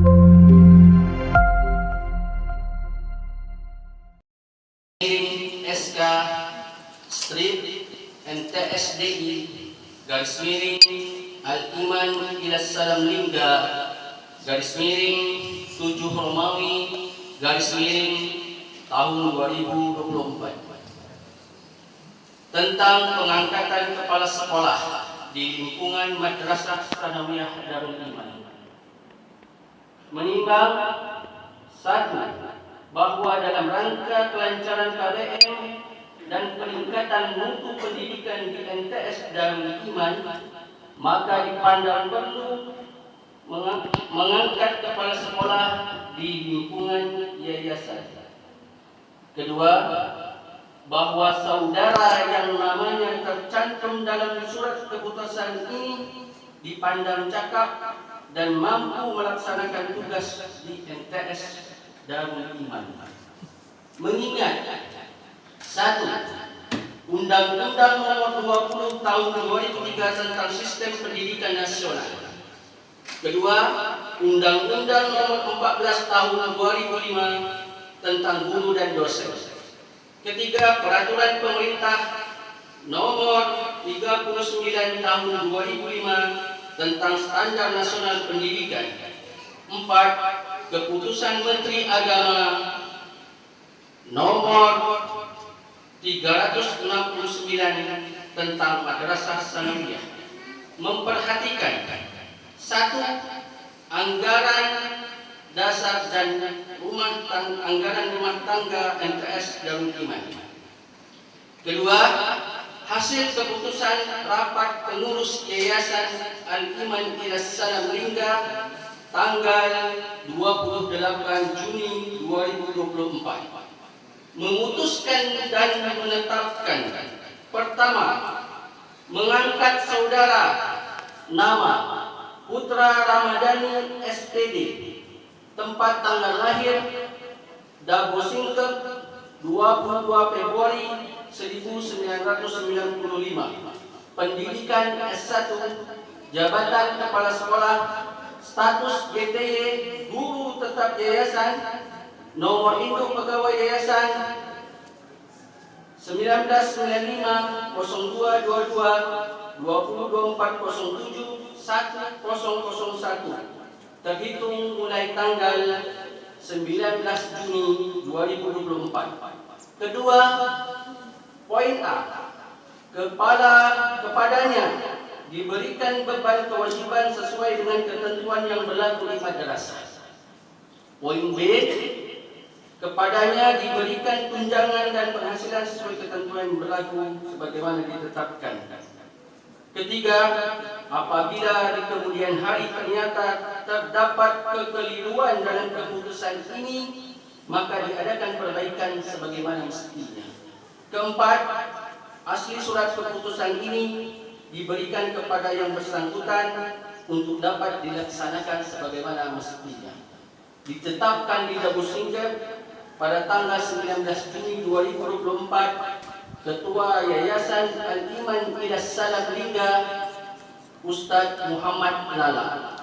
SK Strip NTSDI garis miring Al-Iman ila Salam Lingga garis miring 7 Romawi garis miring tahun 2024 tentang pengangkatan kepala sekolah di lingkungan Madrasah Tsanawiyah Darul Iman. Menimbang satu, bahwa dalam rangka kelancaran KBM dan peningkatan mutu pendidikan di MTS Darul Iman, maka dipandang perlu mengangkat kepala sekolah di lingkungan yayasan. Kedua, bahwa saudara yang namanya tercantum dalam surat keputusan ini dipandang cakap dan mampu melaksanakan tugas di MTS Darul Iman. Mengingat satu, Undang-Undang Nomor 20 Tahun 2003 tentang Sistem Pendidikan Nasional. Kedua, Undang-Undang Nomor 14 Tahun 2005 tentang guru dan dosen. Ketiga, Peraturan Pemerintah Nomor 39 Tahun 2005 tentang Standar Nasional Pendidikan. Empat, Keputusan Menteri Agama Nomor 369 tentang Madrasah Tsanawiyah memperhatikan satu, anggaran dasar dan anggaran rumah tangga MTS Darul Iman. Kedua, hasil keputusan rapat pengurus Yayasan Al-Iman ila Salam Lingga tanggal 28 Juni 2024 memutuskan dan menetapkan pertama, mengangkat saudara nama Putra Ramadhani SPD, tempat tanggal lahir Dabo Singkep 22 Februari 1995, pendidikan S1, jabatan kepala sekolah, status GTY guru tetap yayasan, nomor induk pegawai yayasan 1995 0222 202407 1001 terhitung mulai tanggal 19 Juni 2024. Kedua, poin A, kepadanya diberikan beban kewajiban sesuai dengan ketentuan yang berlaku di madrasah. Poin B, kepadanya diberikan tunjangan dan penghasilan sesuai ketentuan yang berlaku sebagaimana ditetapkan. Ketiga, apabila di kemudian hari ternyata terdapat kekeliruan dalam keputusan ini, maka diadakan perbaikan sebagaimana mestinya. Keempat, asli surat keputusan ini diberikan kepada yang bersangkutan untuk dapat dilaksanakan sebagaimana mestinya. Ditetapkan di Dabo Singkep pada tanggal 19 Juni 2024, Ketua Yayasan Al-Iman ila Salam Lingga Ustaz Muhammad Lala.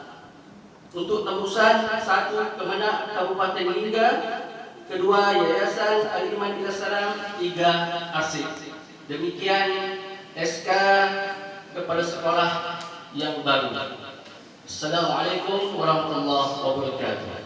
Untuk tembusan, satu, Kemenak Kabupaten Lingga, kedua, Yayasan Al-Iman ila Salam, tiga, Arsip. Demikian SK Kepala Sekolah yang baru. Assalamualaikum warahmatullahi wabarakatuh.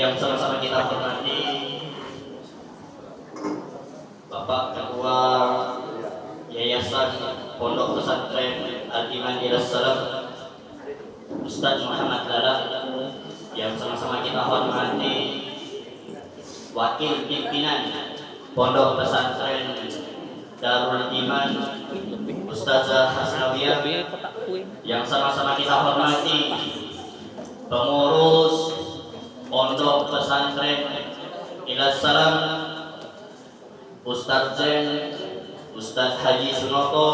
yang sama-sama kita hormati Bapak Ketua Yayasan Pondok Pesantren Al-Iman Ilas Salam Ustaz Muhammad Lala, yang sama-sama kita hormati Wakil Pimpinan Pondok Pesantren Darul Iman Ustazah Hasnawiyah, yang sama-sama kita hormati pengurus Pondok Pesantren Ilas Salam Ustaz Zen, Ustaz Haji Sunoto,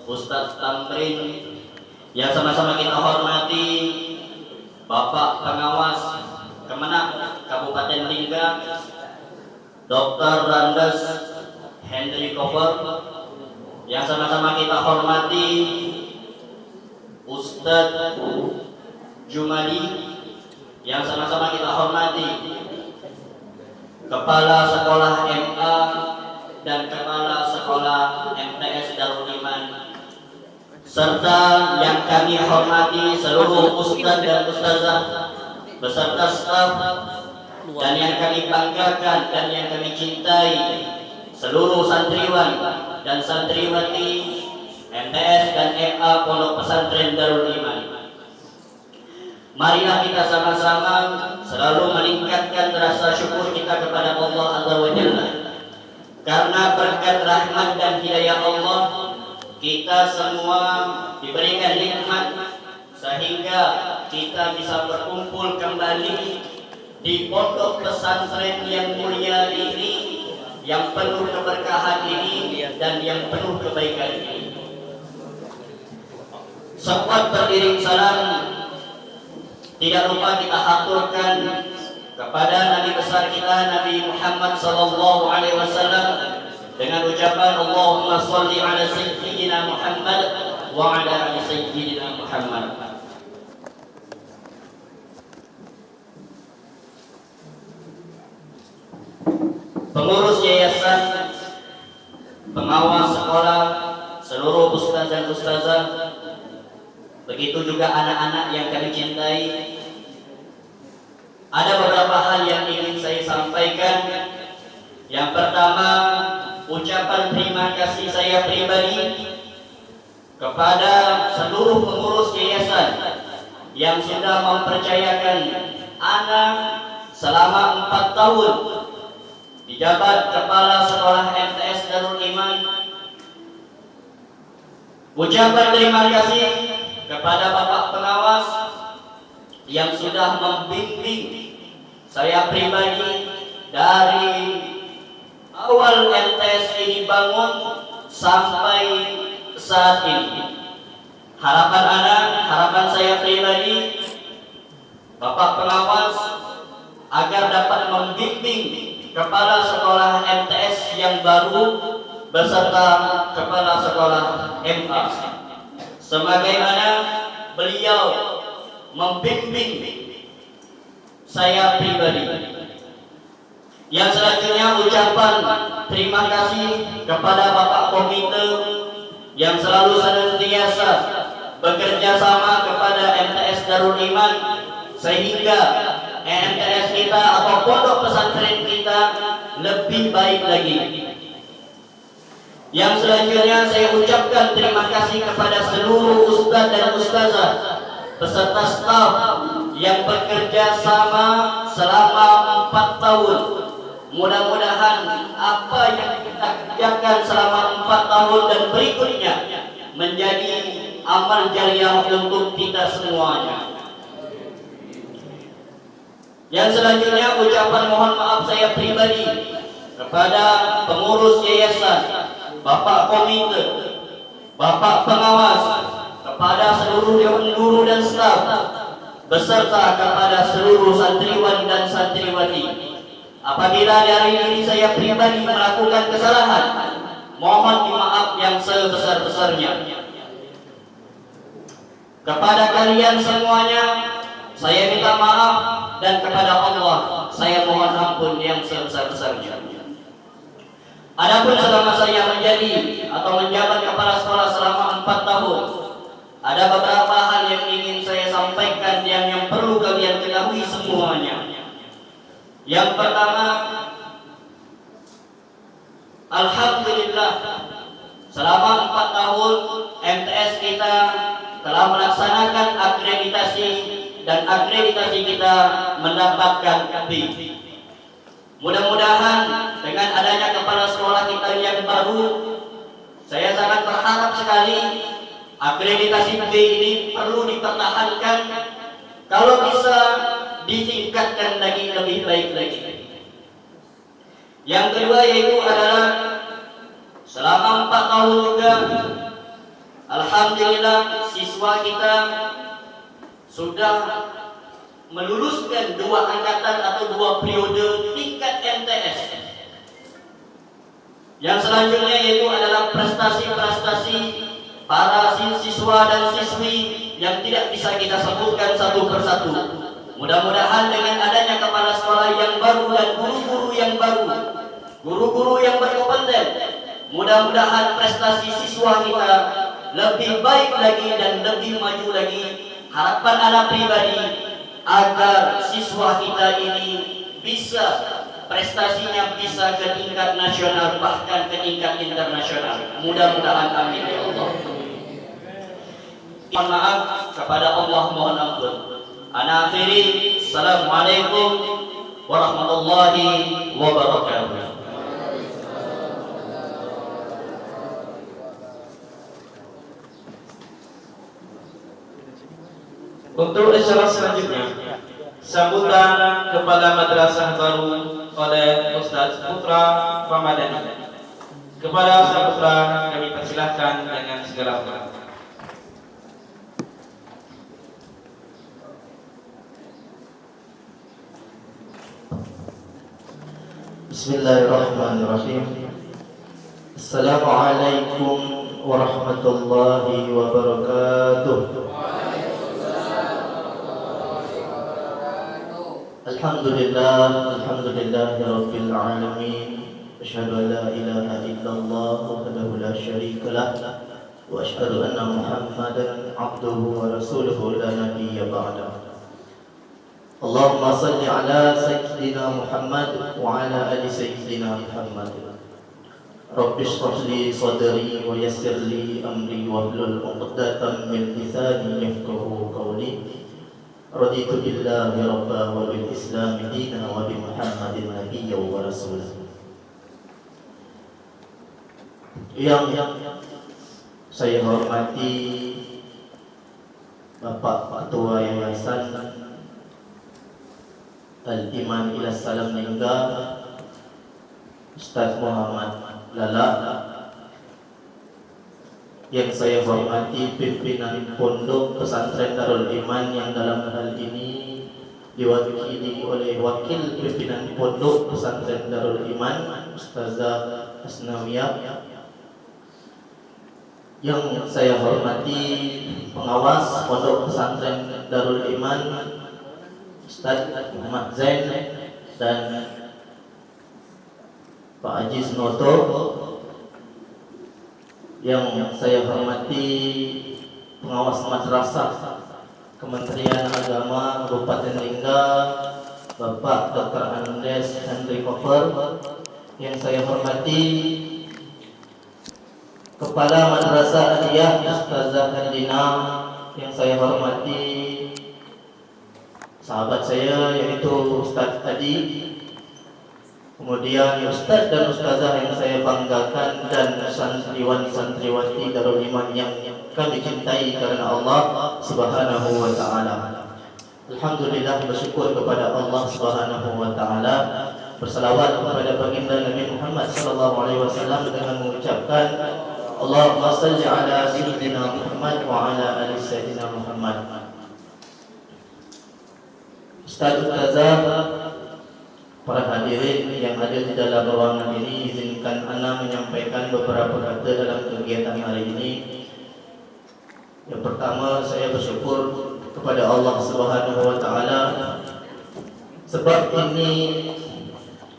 Ustaz Tamrin, yang sama-sama kita hormati Bapak Pengawas Kemenak Kabupaten Lingga Dr. Randes Henry Koper, yang sama-sama kita hormati Ustaz Jumadi, yang sama-sama kita hormati Kepala Sekolah MA dan Kepala Sekolah MTS Darul Iman, serta yang kami hormati seluruh ustaz dan ustazah beserta staf, dan yang kami banggakan dan yang kami cintai seluruh santriwan dan santriwati MTS dan MA Pondok Pesantren Darul Iman. Marilah kita sama-sama selalu meningkatkan rasa syukur kita kepada Allah Azza wa Jalla, karena berkat rahmat dan hidayah Allah kita semua diberikan nikmat sehingga kita bisa berkumpul kembali di pondok pesantren yang mulia ini, yang penuh keberkahan ini dan yang penuh kebaikan ini. Sekuat beriring salam, tidak lupa kita aturkan kepada Nabi besar kita Nabi Muhammad sallallahu alaihi wasallam dengan ucapan Allahumma shalli ala sayyidina Muhammad wa ala ali sayyidina Muhammad. Pengurus yayasan, pengawas sekolah, seluruh ustaz dan ustazah, begitu juga anak-anak yang kami cintai, ada beberapa hal yang ingin saya sampaikan. Yang pertama, ucapan terima kasih saya pribadi kepada seluruh pengurus yayasan yang sudah mempercayakan anak selama 4 tahun dijabat Kepala Sekolah MTS Darul Iman. Ucapan terima kasih kepada Bapak Pengawas yang sudah membimbing saya pribadi dari awal MTS ini bangun sampai saat ini. Harapan anak, harapan saya pribadi, Bapak Pengawas agar dapat membimbing Kepala Sekolah MTS yang baru beserta Kepala Sekolah MA sebagaimana beliau membimbing saya pribadi. Yang selanjutnya ucapan terima kasih kepada Bapak Komite yang selalu senantiasa bekerja sama kepada MTS Darul Iman sehingga MTS kita atau pondok pesantren kita lebih baik lagi. Yang selanjutnya saya ucapkan terima kasih kepada seluruh ustaz dan ustazah beserta staf yang bekerja sama selama 4 tahun. Mudah-mudahan apa yang kita kerjakan selama 4 tahun dan berikutnya menjadi amal jariah untuk kita semuanya. Yang selanjutnya ucapan mohon maaf saya pribadi kepada pengurus yayasan, Bapak Komite, Bapak Pengawas, kepada seluruh dewan guru dan staf, beserta kepada seluruh santriwan dan santriwati. Apabila dari diri saya pribadi melakukan kesalahan, mohon maaf yang sebesar-besarnya. Kepada kalian semuanya, saya minta maaf, dan kepada Allah, saya mohon ampun yang sebesar-besarnya. Adapun selama saya menjadi atau menjabat kepala sekolah selama 4 tahun, ada beberapa hal yang ingin saya sampaikan yang perlu kalian ketahui semuanya. Yang pertama, alhamdulillah selama 4 tahun MTS kita telah melaksanakan akreditasi dan akreditasi kita mendapatkan B. Mudah-mudahan dengan adanya kepala sekolah kita yang baru, saya sangat berharap sekali akreditasi B ini perlu dipertahankan, kalau bisa ditingkatkan lagi lebih baik lagi. Yang kedua yaitu adalah selama 4 tahun juga alhamdulillah siswa kita sudah meluluskan 2 angkatan atau 2 periode tingkat MTS. Yang selanjutnya yaitu adalah prestasi-prestasi para siswa dan siswi yang tidak bisa kita sebutkan satu persatu. Mudah-mudahan dengan adanya kepala sekolah yang baru dan guru-guru yang baru, guru-guru yang berkompeten, mudah-mudahan prestasi siswa kita lebih baik lagi dan lebih maju lagi. Harapan anak pribadi agar siswa kita ini bisa prestasinya bisa ke tingkat nasional bahkan ke tingkat internasional. Mudah-mudahan amin ya Allah. Mohon maaf kepada Allah, mohon ampun. Ana akhiri, assalamualaikum warahmatullahi wabarakatuh. Untuk acara selanjutnya, sambutan kepada madrasah baru oleh Ustaz Putra Ramadhani. Kepada Ustaz Putra kami persilahkan dengan segala hormat. Bismillahirrahmanirrahim. Assalamualaikum warahmatullahi wabarakatuh. Alhamdulillahi rabbil alamin. Asyhadu an la ilaha illallah wahdahu la syarika lah wa asyhadu anna Muhammadan abduhu wa rasuluhu la nabiyya ba'da. Allahumma salli ala sayyidina Muhammad wa ala ali sayyidina Muhammad. Rabbi shrah li sadri wa yassir li amri wahlul 'uqdatam min lisani yafqahu qawli. Raditu billahi rabba wa bil islam dina wa bi Muhammadin nabiyya wa rasulah. Yang saya hormati Bapak Ketua Yayasan Al-Iman ila Salam Lingga, Ustaz Muhammad Lala. Yang saya hormati pimpinan Pondok Pesantren Darul Iman yang dalam hal ini diwakili oleh Wakil Pimpinan Pondok Pesantren Darul Iman, Ustazah Asnawiyah. Yang saya hormati pengawas Pondok Pesantren Darul Iman, Ustaz Muhammad Zain dan Pak Aziz Noto. Yang saya hormati pengawas madrasah Kementerian Agama Kabupaten Lingga, Bapak Dr. Andes Henry Kofer. Yang saya hormati Kepala Madrasah Aliyah Ustazah Handina. Yang saya hormati sahabat saya yaitu Ustaz Adi. Kemudian Ustaz dan Ustazah yang saya banggakan dan santriwan-santriwati Darul Iman yang kami cintai karena Allah Subhanahu wa taala. Alhamdulillah, bersyukur kepada Allah Subhanahu wa taala, berselawat kepada baginda Nabi Muhammad sallallahu alaihi wasallam dengan mengucapkan Allahumma salli ala sayyidina Muhammad wa ala ali sayyidina Muhammad. Ustaz, Ustazah, para hadirin yang ada di dalam ruangan ini, izinkan ana menyampaikan beberapa kata dalam kegiatan hari ini. Yang pertama, saya bersyukur kepada Allah Subhanahu wa taala sebab ini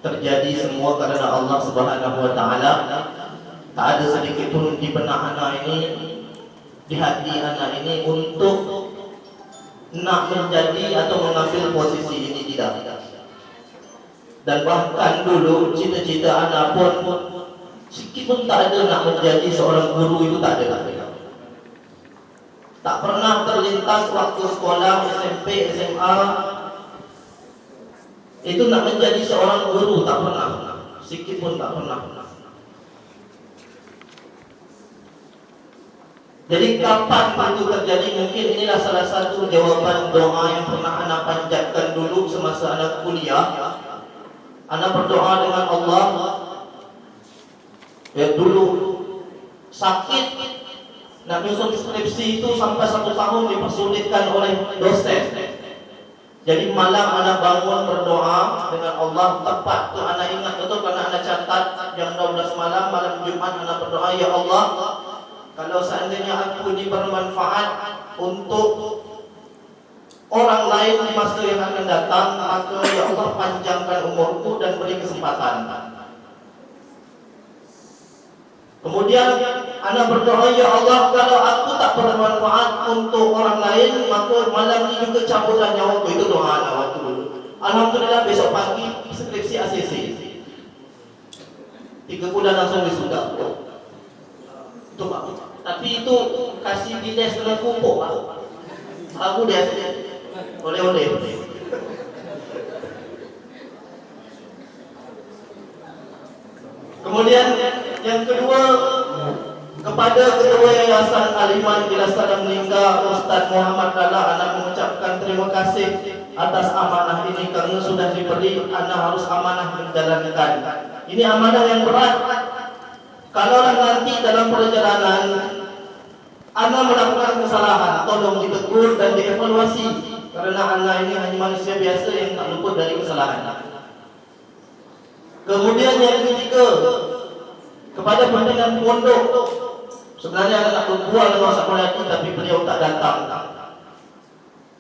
terjadi semua karena Allah Subhanahu wa taala. Tak ada sedikit pun di benak ana ini, di hati ana ini untuk nak menjadi atau mengambil posisi ini, tidak. Dan bahkan dulu cita-cita anak pun sikit pun tak ada nak menjadi seorang guru, itu tak ada. Tak pernah terlintas waktu sekolah SMP, SMA itu nak menjadi seorang guru, tak pernah. Sikit pun tak pernah. Jadi kapan itu terjadi? Mungkin inilah salah satu jawaban doa yang pernah anak panjatkan dulu semasa anak kuliah. Anak berdoa dengan Allah. Ya, dulu sakit nak menyusun skripsi itu sampai 1 tahun dipersulitkan oleh dosen. Jadi malam anak bangun berdoa dengan Allah. Tepat tu anak ingat betul kerana anak catat jam 12 malam Jumat anak berdoa, ya Allah, kalau seandainya aku ini bermanfaat untuk orang lain di masa yang akan datang, maka ya Allah panjangkan umurku dan beri kesempatan. Kemudian anak berdoa, ya Allah, kalau aku tak bermanfaat untuk orang lain, maka malam ini juga cabutlah nyawaku. Itu doa anak waktu dulu. Alhamdulillah besok pagi skripsi ACC 3 bulan langsung wisuda. Itu Pak. Tapi itu kasih bides dengan pupuk Pak. Aku dia oleh-oleh. Kemudian yang kedua, kepada Ketua Yayasan Al-Iman bila sedang meninggal Ustaz Muhammad Dalla, anak mengucapkan terima kasih atas amanah ini kerana sudah diberi, anak harus amanah menjalankan. Ini amanah yang berat. Kalaulah nanti dalam perjalanan anak melakukan kesalahan, tolong ditegur dan dievaluasi, kerana anak ini hanya manusia biasa yang tak luput dari kesalahan. Kemudian yang ketiga, kepada pimpinan pondok, sebenarnya anak nak berbual dengan Ustaz Mulyadi tapi beliau tak datang.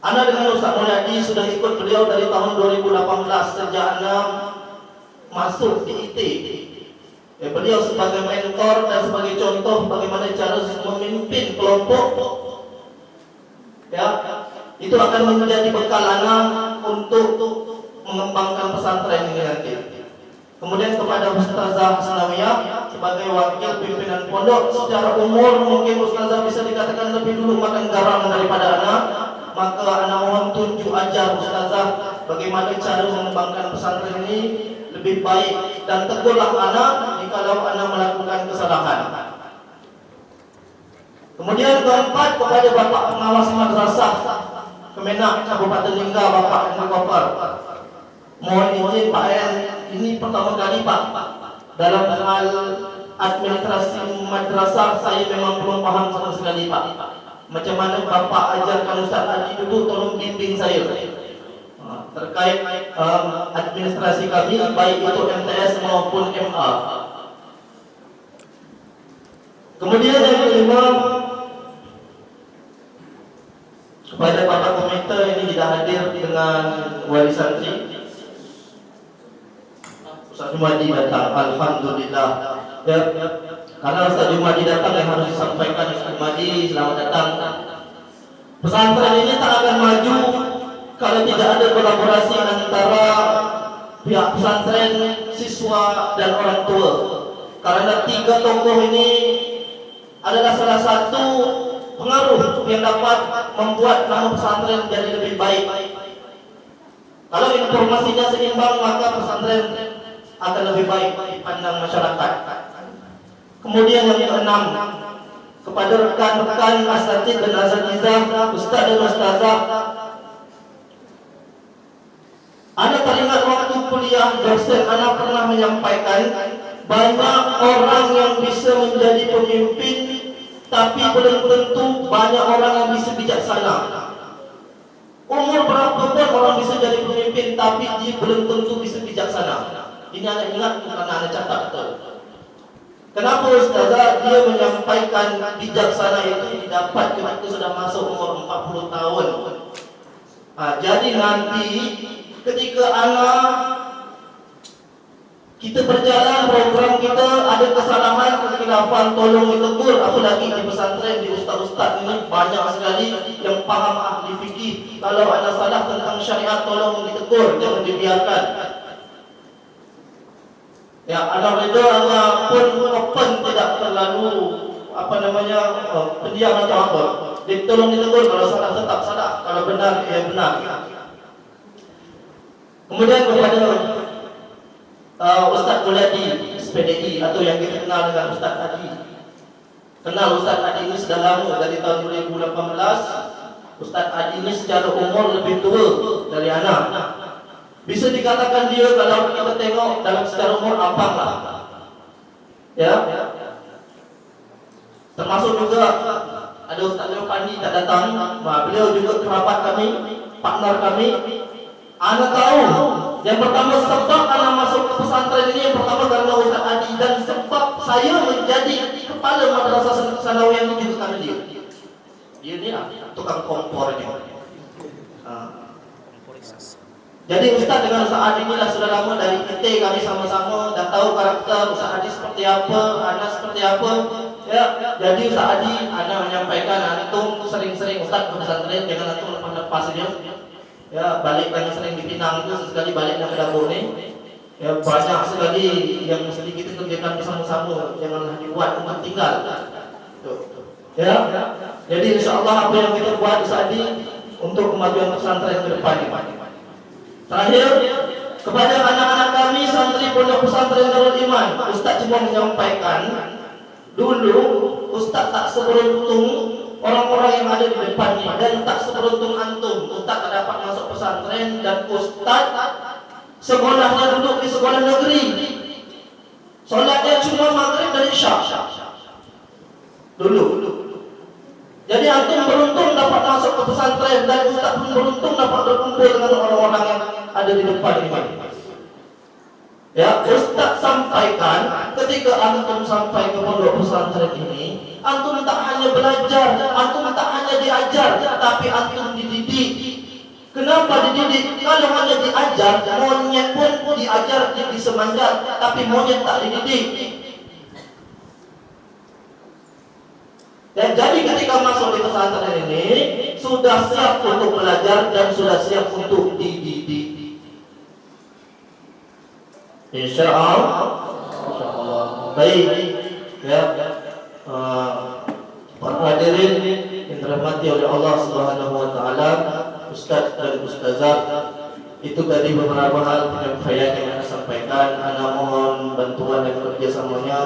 Anak dengan Ustaz Mulyadi sudah ikut beliau dari tahun 2018 sejak anak masuk di IT. Beliau sebagai mentor dan sebagai contoh bagaimana cara memimpin kelompok. Ya, itu akan menjadi bekal anak untuk mengembangkan pesantren ini nanti. Kemudian kepada Ustazah Hasnawiyah sebagai wakil pimpinan pondok, secara umur mungkin Ustazah bisa dikatakan lebih dulu makan garam daripada anak, maka anak mohon tunjuk ajar Ustazah bagaimana cara mengembangkan pesantren ini lebih baik, dan tegurlah anak jikalau anak melakukan kesalahan. Kemudian keempat, kepada Bapak Pengawas Madrasah Kemenak Kabupaten Lingga, Bapak Ahmad Gopar, mohon izin Pak En, ini pertama kali Pak dalam hal administrasi madrasah saya memang belum paham sama sekali Pak. Macam mana Bapak ajarkan Ustaz Adi dulu, tolong bimbing saya terkait administrasi kami, baik itu MTS maupun MA. Kemudian yang kelima, kepada Bapak Komite ini tidak hadir dengan wali santri, Ustaz Jumadi datang, alhamdulillah. Ya, karena Ustaz Jumadi datang yang harus disampaikan, Ustaz Jumadi selamat datang. Pesantren ini tak akan maju kalau tidak ada kolaborasi antara pihak pesantren, siswa dan orang tua. Karena 3 tokoh ini adalah salah satu pengaruh yang dapat membuat nama pesantren jadi lebih baik. Kalau informasinya seimbang, maka pesantren akan lebih baik dipandang masyarakat. Kemudian yang keenam, kepada rekan-rekan asatidz dan asatizah, ustaz dan ustazah, anak teringat waktu kuliah dosen anak pernah menyampaikan, banyak orang yang bisa menjadi pemimpin, tapi belum tentu banyak orang yang bisa bijaksana. Umur berapa pun orang bisa jadi pemimpin, tapi dia belum tentu bisa bijaksana. Ini anak ingat karena anak catat betul. Kenapa Ustazah dia menyampaikan bijaksana itu didapat ketika sudah masuk umur 40 tahun. Jadi nanti ketika anak kita berjalan program kita ada kesalahan, kekhilafan, tolong ditegur. Apalagi di pesantren, di ustaz-ustaz ini banyak sekali yang paham ahli fikih. Kalau ada salah tentang syariat, tolong ditegur, jangan dibiarkan. Ya, Allah ridha, Allah pun open, tidak terlalu pendiam atau apa. Ditolong ditegur, kalau salah tetap salah, kalau benar ya benar. Kemudian kepada Ustaz Muladi SPDI atau yang kita kenal dengan Ustaz Adi. Kenal Ustaz Adi ini sudah lama, dari tahun 2018. Ustaz Adi ini secara umur lebih tua dari anak. Bisa dikatakan dia kalau kita tengok dalam secara umur abang lah. Ya. Termasuk juga ada Ustaz Leo Pandi tak datang. Beliau juga kerabat kami, partner kami. Anak tahu yang pertama sebab anak masuk ke pesantren ini, yang pertama karena Ustaz Adi, dan sebab saya menjadi kepala madrasah sanawiyah ini juga karena dia. Dia ni lah tukang kompornya. Jadi Ustaz dengan Ustaz Adi inilah sudah lama, dari kita kami sama-sama dah tahu karakter Ustaz Adi seperti apa, anak seperti apa. Ya, jadi Ustaz Adi, anak menyampaikan antum sering-sering Ustaz ke pesantren, jangan antum lepas-lepas saja. Ya, balik yang sering di Pinang itu sesekali balik ke dapur ni. Ya, banyak sekali yang mesti kita kerjakan bersama-sama, janganlah dibuat untuk tinggal. Ya, jadi insya-Allah apa yang kita buat Ustaz Adi untuk kemajuan pesantren ke depan ini. Terakhir, kepada anak-anak kami santri Pondok Pesantren Darul Iman, Ustaz cuma menyampaikan dulu Ustaz tak seberuntung orang-orang yang ada di depan ini, dan tak seberuntung antum. Ustaz tak dapat masuk pesantren, dan Ustaz sekolahnya duduk di sekolah negeri. Solatnya cuma maghrib dan isya dulu. Jadi antum beruntung dapat masuk ke pesantren, dan Ustaz pun beruntung dapat berkumpul dengan orang-orang yang ada di depan ini. Ya, Ustaz sampaikan ketika antum sampai ke pondok pesantren ini, antum tak hanya belajar, antum tak hanya diajar, tapi antum dididik. Kenapa dididik? Kalau hanya diajar, monyet pun diajar jadi semangat, tapi monyet tak dididik. Dan jadi ketika masuk di pesantren ini sudah siap untuk belajar dan sudah siap untuk dididik. Insyaallah. Baik. Ya. Para hadirin yang dirahmati oleh Allah Subhanahu wa taala, Ustaz dan Ustazah, itu tadi beberapa hal penyampaian yang saya sampaikan. Ana mohon bantuan dan kerjasamanya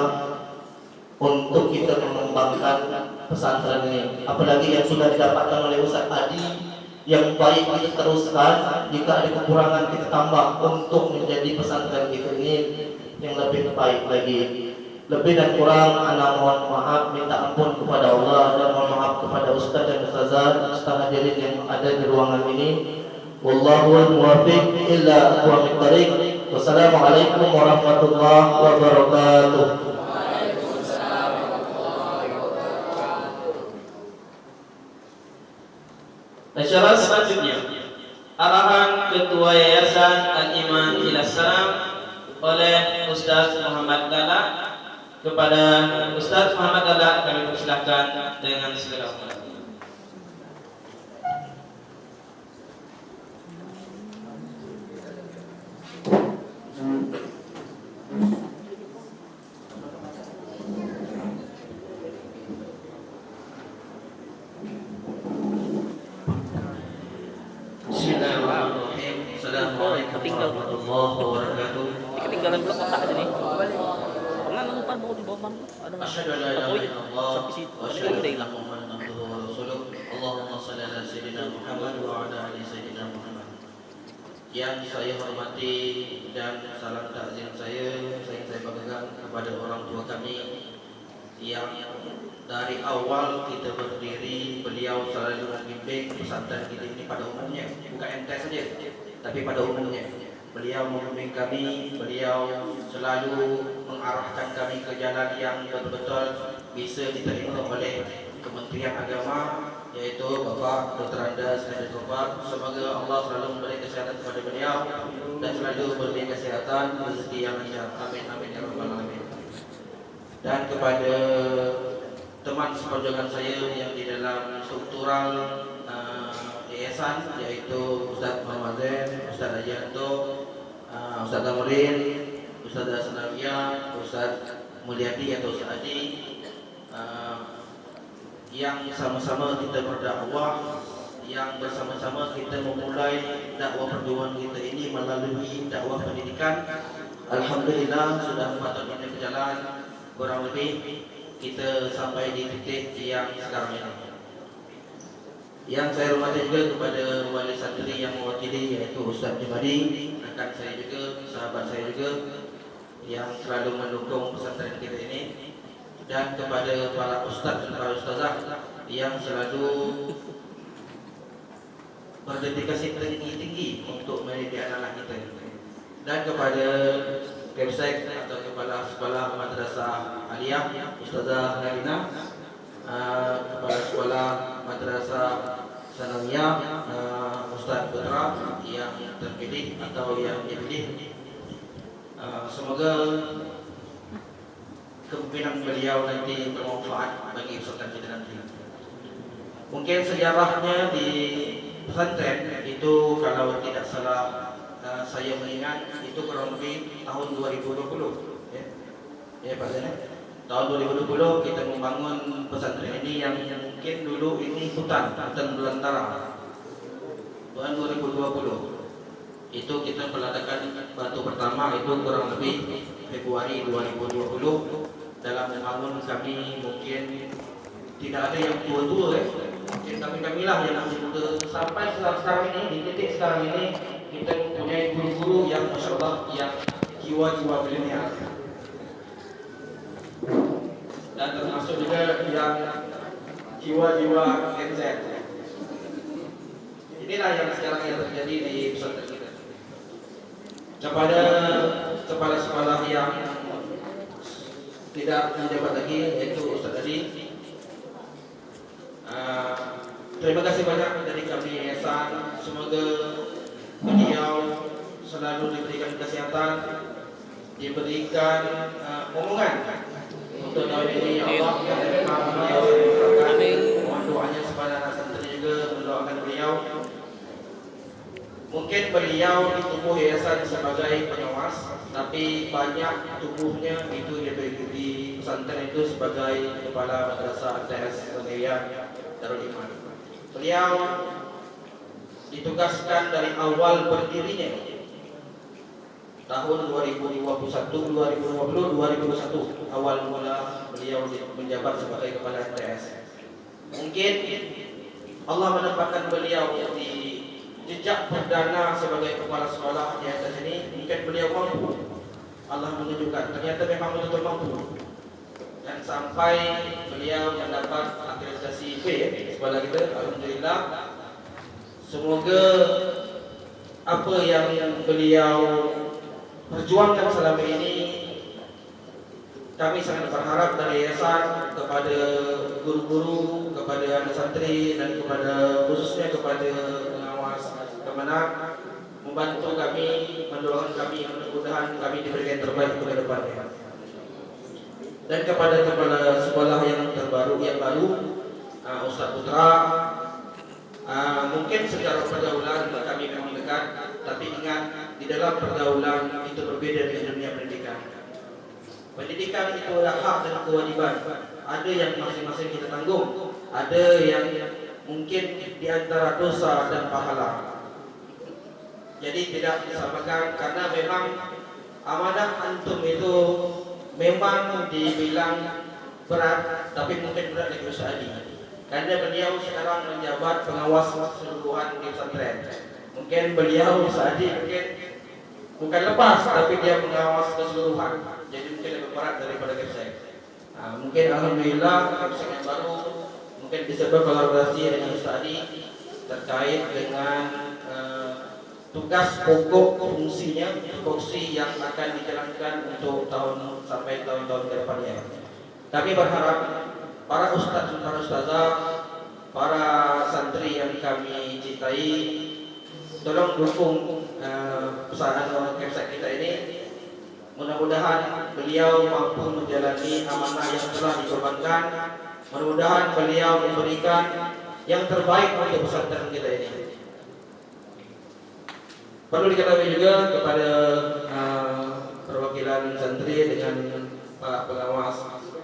untuk kita mengembangkan pesantren ini. Apalagi yang sudah didapatkan oleh Ustaz Adi, yang baik kita teruskan. Jika ada kekurangan kita tambah untuk menjadi pesantren kita ini yang lebih baik lagi. Lebih dan kurang ana mohon maaf, minta ampun kepada Allah, dan mohon maaf kepada Ustaz dan Ustazah, serta hadirin yang ada di ruangan ini. Wallahu muwaffiq illa aqwamit thariq. Wassalamualaikum warahmatullahi wabarakatuh. Acara selanjutnya, arahan Ketua Yayasan Al-Iman ila Salam oleh Ustaz Muhammad Lala. Kepada Ustaz Muhammad Lala kami persilahkan dengan segala hormat. Bismillahirrahmanirrahim. Assalamualaikum warahmatullahi wabarakatuh. Ketinggalan blok otak aja nih. Pernah lupa mau di bawah mana? Ada nggak? Asyhadu an la ilaha illallah Sampai situ. wa asyhadu anna Muhammadan abduhu wa rasuluh. Allahumma shalli ala sayyidina Muhammad wa ala ali sayyidina Muhammad. Yang saya hormati dan salam takzim saya banggakan kepada orang tua kami yang dari awal kita berdiri, beliau selalu membimbing pesantren kita ini pada umumnya, bukan entes saja, tapi pada umumnya. Beliau membimbing kami, beliau selalu mengarahkan kami ke jalan yang betul-betul bisa diterima oleh Kementerian Agama, yaitu Bapak Dr. Andas Haidar Topak. Semoga Allah selalu memberi kesehatan kepada beliau dan selalu memberi kesehatan, rezeki yang lancar. Amin amin ya rabbal alamin. Dan kepada teman seperjuangan saya yang di dalam struktural yayasan, yaitu Ustaz Muhammad Zain, Ustaz Ajanto, Ustaz Tamurin, Ustazah Sanawiyah, Ustaz Mulyadi atau Ustaz Adi, yang sama-sama kita berdakwah, yang bersama-sama kita memulai dakwah perjuangan kita ini melalui dakwah pendidikan. Alhamdulillah sudah 4 tahun ini berjalan, kurang lebih kita sampai di titik yang sekarang ini. Yang saya hormati juga kepada wali santri yang mewakili, yaitu Ustaz Jumadi, rekan saya juga, sahabat saya juga, yang selalu mendukung pesantren kita ini, dan kepada para ustaz dan para ustazah yang selalu berdedikasi tinggi untuk mendidik anak kita, dan kepada Kepsek atau kepala sekolah madrasah aliyah Ustazah Narina, kepala sekolah madrasah Sanawiyah Ustaz Putra yang terpilih atau yang dipilih. Semoga kepemimpinan beliau nanti bermanfaat bagi pesantren kita nanti. Mungkin sejarahnya di pesantren itu, kalau tidak salah saya mengingat, itu kurang lebih tahun 2020, ya Pak Zainal. Tahun 2020 kita membangun pesantren ini yang mungkin dulu ini hutan belantara. Tahun 2020 itu kita peletakan batu pertama, itu kurang lebih Februari 2020. Dalam membangun kami mungkin tidak ada yang tua-tua, mungkin kami-kamilah yang masih muda. Sampai sekarang ini, di titik sekarang ini, kita mempunyai guru-guru yang Masya Allah, yang jiwa-jiwa milenial, dan termasuk juga yang jiwa-jiwa Gen Z. Inilah yang sekarang yang terjadi di pesantren kita. Kepada kepala sekolah yang tidak menjabat lagi, yaitu Ustaz Adi, terima kasih banyak dari kami yayasan. Semoga beliau selalu diberikan kesehatan, diberikan omongan untuk tahun ini. Ya Allah, memang beliau yang mohon doanya kepada anak santri juga mendoakan beliau. Mungkin beliau di tubuh yayasan sebagai pengawas, tapi banyak tubuhnya itu di pesantren itu sebagai kepala madrasah TS Sanawiyah Darul Iman. Beliau ditugaskan dari awal berdirinya tahun 2021, 2021 awal mula beliau menjabat sebagai kepala TS. Mungkin Allah menempatkan beliau di jejak perdana sebagai kepala sekolah di atas ini. Mungkin beliau mampu, Allah menunjukkan ternyata memang betul mampu, dan sampai beliau mendapat akreditasi B sekolah kita. Alhamdulillah. Semoga apa yang beliau perjuangkan selama ini, kami sangat berharap dari yayasan kepada guru-guru, kepada anak santri, dan kepada khususnya kepada pengawas Kemenak, membantu kami, mendoakan kami, mudah-mudahan kami diberikan terbaik ke depannya. Dan kepada kepala sekolah yang terbaru, yang baru, Ustaz Putra, mungkin secara pergaulan kami memang dekat, tapi ingat, di dalam pergaulan itu berbeda dengan dunia pendidikan. Pendidikan itu adalah hak dan kewajiban. Ada yang masing-masing kita tanggung, ada yang mungkin di antara dosa dan pahala. Jadi tidak disamakan, karena memang amanah antum itu memang dibilang berat, tapi mungkin berat bagi Ustaz Adi, karena beliau sekarang menjabat pengawas keseluruhan di pesantren. Mungkin beliau Ustaz Adi mungkin bukan lepas, tapi dia mengawas keseluruhan, jadi mungkin lebih berat daripada Kepsek. Mungkin alhamdulillah Kepsek yang baru mungkin bisa berkolaborasi dengan Ustaz Adi terkait dengan tugas pokok fungsinya, fungsi yang akan dijalankan untuk tahun sampai tahun-tahun ke depannya. Kami berharap para ustaz dan para ustazah, para santri yang kami cintai, tolong dukung pesanan Kepsek kita ini. Mudah-mudahan beliau mampu menjalani amanah yang telah dikorbankan. Mudah-mudahan beliau memberikan yang terbaik untuk pesantren kita ini. Perlu diketahui juga kepada perwakilan santri dengan Pak pengawas.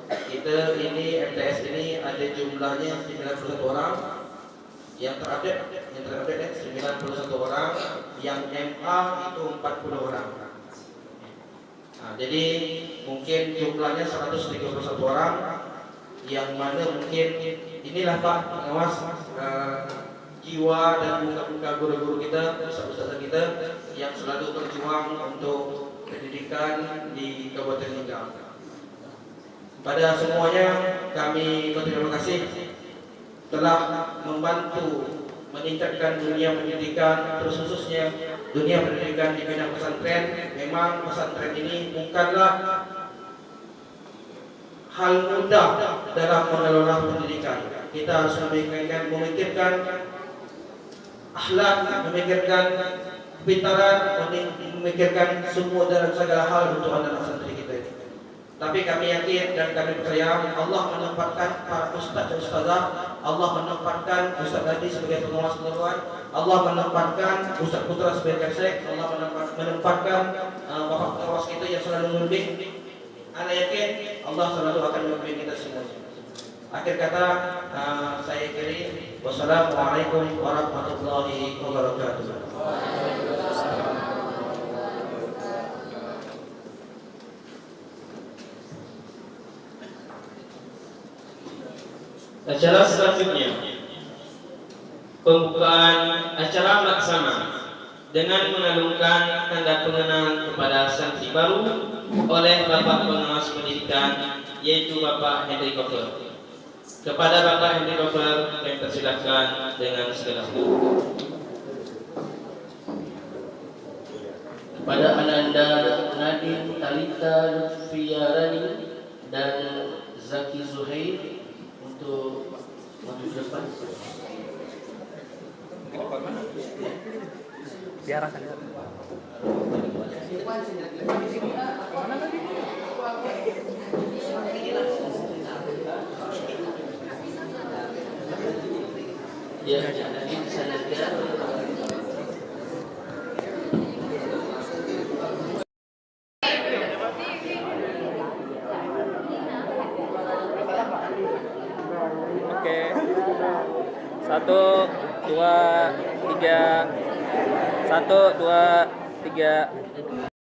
Kita ini MTS ini ada jumlahnya 91 orang. Yang terupdate 91 orang, yang MA itu 40 orang. Nah, jadi mungkin jumlahnya 131 orang, yang mana mungkin inilah Pak pengawas jiwa dan buka-buka guru-guru kita, ustaz-ustaz kita yang selalu berjuang untuk pendidikan di Kabupaten Ninggal. Pada semuanya kami berterima kasih telah membantu meningkatkan dunia pendidikan, terus khususnya dunia pendidikan di bidang pesantren. Memang pesantren ini bukanlah hal mudah dalam mengelola pendidikan. Kita harus memikirkan akhlak, memikirkan kepintaran, memikirkan semua dalam segala hal untuk anak santri kita ini. Tapi kami yakin dan kami percaya Allah menempatkan para ustaz dan ustazah, Allah menempatkan Ustaz Hadi sebagai pengawas keseluruhan, Allah menempatkan Ustaz Putra sebagai kasek, Allah menempatkan bapak pengawas kita yang selalu membimbing. Ana yakin Allah selalu akan membimbing kita semuanya. Akhir kata saya akhiri, wassalamualaikum warahmatullahi wabarakatuh. Acara selanjutnya, pembukaan acara laksana dengan mengalungkan tanda pengenal kepada santri baru oleh Bapak Pengawas Pendidikan, yaitu Bapak Henry Kofer. Kepada Bapak Henry Kofer, kami persilakan dengan segala hormat. Kepada Ananda Nadine Talita Lutfiarani dan Zaki Zuhair untuk maju ke depan. Diarahkan. Ya, jadi di sana dia. Oke. 1, 2, 3. 1, 2, 3.